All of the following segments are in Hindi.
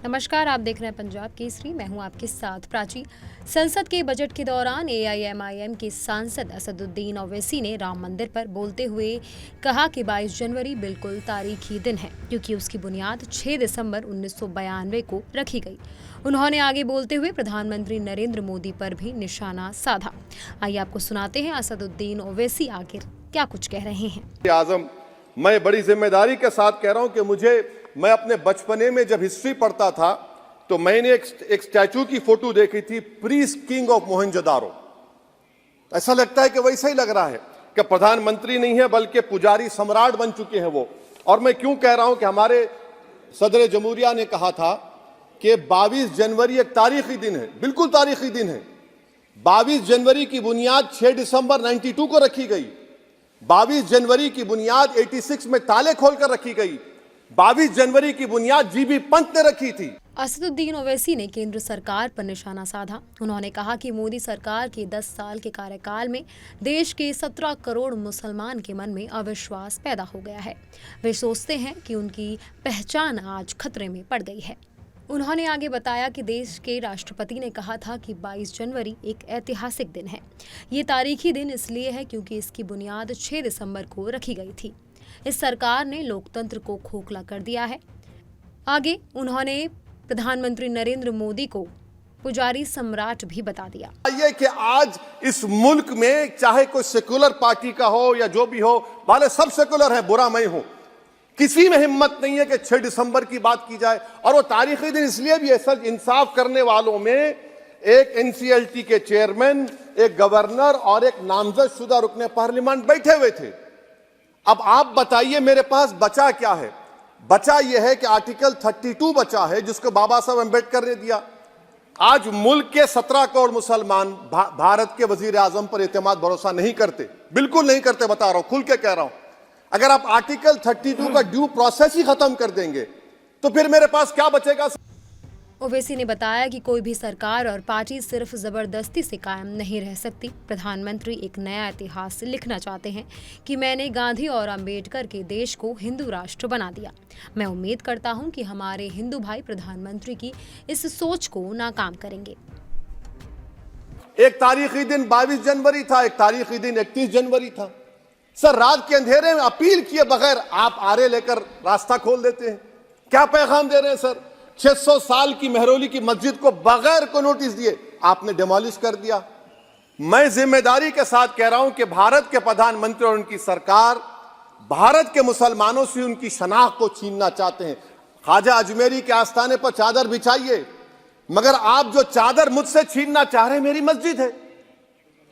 नमस्कार, आप देख रहे हैं पंजाब केसरी। मैं हूं आपके साथ प्राची। संसद के बजट के दौरान एआईएमआईएम के सांसद असदुद्दीन ओवैसी ने राम मंदिर पर बोलते हुए कहा कि 22 जनवरी बिल्कुल तारीखी दिन है क्योंकि उसकी बुनियाद 6 दिसंबर 1992 को रखी गई। उन्होंने आगे बोलते हुए प्रधानमंत्री नरेंद्र मोदी पर भी निशाना साधा। आइए आपको सुनाते हैं असदुद्दीन ओवैसी आखिर क्या कुछ कह रहे हैं। आजम, मैं बड़ी जिम्मेदारी के साथ कह रहा हूं कि मैं अपने बचपने में जब हिस्ट्री पढ़ता था तो मैंने एक स्टैचू की फोटो देखी थी, प्रीस्ट किंग ऑफ मोहनजोदारो। ऐसा लगता है कि वैसा ही लग रहा है कि प्रधानमंत्री नहीं है बल्कि पुजारी सम्राट बन चुके हैं वो। और मैं क्यों कह रहा हूं कि हमारे सदर जमहूरिया ने कहा था कि 22 जनवरी एक तारीखी दिन है, बिल्कुल तारीखी दिन है। 22 जनवरी की बुनियाद 6 दिसंबर 92 को रखी गई। 22 जनवरी की बुनियाद 86 में ताले खोलकर रखी गई। 22 जनवरी की बुनियाद जीबी पंत ने रखी थी। असदुद्दीन ओवैसी ने केंद्र सरकार पर निशाना साधा। उन्होंने कहा कि मोदी सरकार के 10 साल के कार्यकाल में देश के 17 करोड़ मुसलमान के मन में अविश्वास पैदा हो गया है। वे सोचते हैं कि उनकी पहचान आज खतरे में पड़ गई है। उन्होंने आगे बताया कि देश के राष्ट्रपति ने कहा था कि 22 जनवरी एक ऐतिहासिक दिन है। ये तारीखी दिन इसलिए है क्योंकि इसकी बुनियाद 6 दिसंबर को रखी गई थी। इस सरकार ने लोकतंत्र को खोखला कर दिया है। आगे उन्होंने प्रधानमंत्री नरेंद्र मोदी को पुजारी सम्राट भी बता दिया। ये कि आज इस मुल्क में चाहे कोई सेकुलर पार्टी का हो या जो भी हो, वाले सब सेकुलर है, बुरा मैं हूं, किसी में हिम्मत नहीं है कि 6 दिसंबर की बात की जाए। और वो तारीखी दिन इसलिए भी है सर, इंसाफ करने वालों में एक एनसीएलटी के चेयरमैन, एक गवर्नर और एक नामजद शुदा रुकने पार्लियामेंट बैठे हुए थे। अब आप बताइए मेरे पास बचा क्या है? बचा यह है कि आर्टिकल 32 बचा है जिसको बाबा साहब अम्बेडकर ने दिया। आज मुल्क के 17 करोड़ मुसलमान भारत के वजीर आजम पर एतमाद भरोसा नहीं करते, बिल्कुल नहीं करते, बता रहा हूं, खुल के कह रहा हूं। अगर आप आर्टिकल 32 का ड्यू प्रोसेस ही खत्म कर देंगे तो फिर मेरे पास क्या बचेगा? ओवैसी ने बताया कि कोई भी सरकार और पार्टी सिर्फ जबरदस्ती से कायम नहीं रह सकती। प्रधानमंत्री एक नया इतिहास लिखना चाहते हैं कि मैंने गांधी और अंबेडकर के देश को हिंदू राष्ट्र बना दिया। मैं उम्मीद करता हूं कि हमारे हिंदू भाई प्रधानमंत्री की इस सोच को नाकाम करेंगे। एक तारीखी दिन 22 जनवरी था, एक तारीखी दिन 31 जनवरी था। सर, रात के अंधेरे में अपील किए बगैर आप आरे लेकर रास्ता खोल देते हैं। क्या पैगाम दे रहे हैं सर? 600 साल की मेहरौली की मस्जिद को बगैर को नोटिस दिए आपने डिमोलिश कर दिया। मैं जिम्मेदारी के साथ कह रहा हूं कि भारत के प्रधानमंत्री और उनकी सरकार भारत के मुसलमानों से उनकी शनाख्त को छीनना चाहते हैं। ख्वाजा अजमेरी के आस्थाने पर चादर बिछाइए, मगर आप जो चादर मुझसे छीनना चाह रहे हैं मेरी मस्जिद है।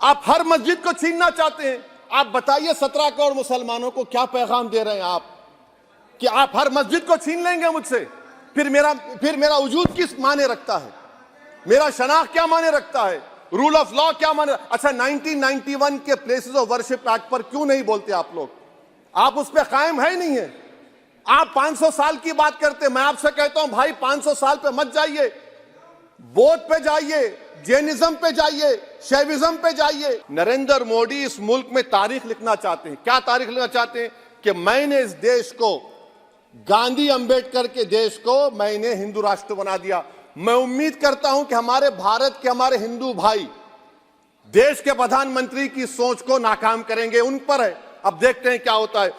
आप हर मस्जिद को छीनना चाहते हैं। आप बताइए 17 करोड़ मुसलमानों को क्या पैगाम दे रहे हैं आप कि आप हर मस्जिद को छीन लेंगे मुझसे? फिर मेरा वजूद किस माने रखता है? मेरा शनाख्त क्या माने रखता है? रूल ऑफ लॉ क्या माने? अच्छा, 1991 के प्लेसेस ऑफ वर्शिप एक्ट पर क्यों नहीं बोलते आप लोग? आप उस पर कायम है ही नहीं है। आप 500 साल की बात करते। मैं आपसे कहता हूं भाई, 500 साल पे मत जाइए, बौद्ध पे जाइए, जैनिज्म पे जाइए, शैविज्म पे जाइए। नरेंद्र मोदी इस मुल्क में तारीख लिखना चाहते हैं। क्या तारीख लिखना चाहते हैं? कि मैंने इस देश को, गांधी अंबेडकर के देश को मैंने हिंदू राष्ट्र बना दिया। मैं उम्मीद करता हूं कि हमारे भारत के हमारे हिंदू भाई देश के प्रधानमंत्री की सोच को नाकाम करेंगे। उन पर है, अब देखते हैं क्या होता है।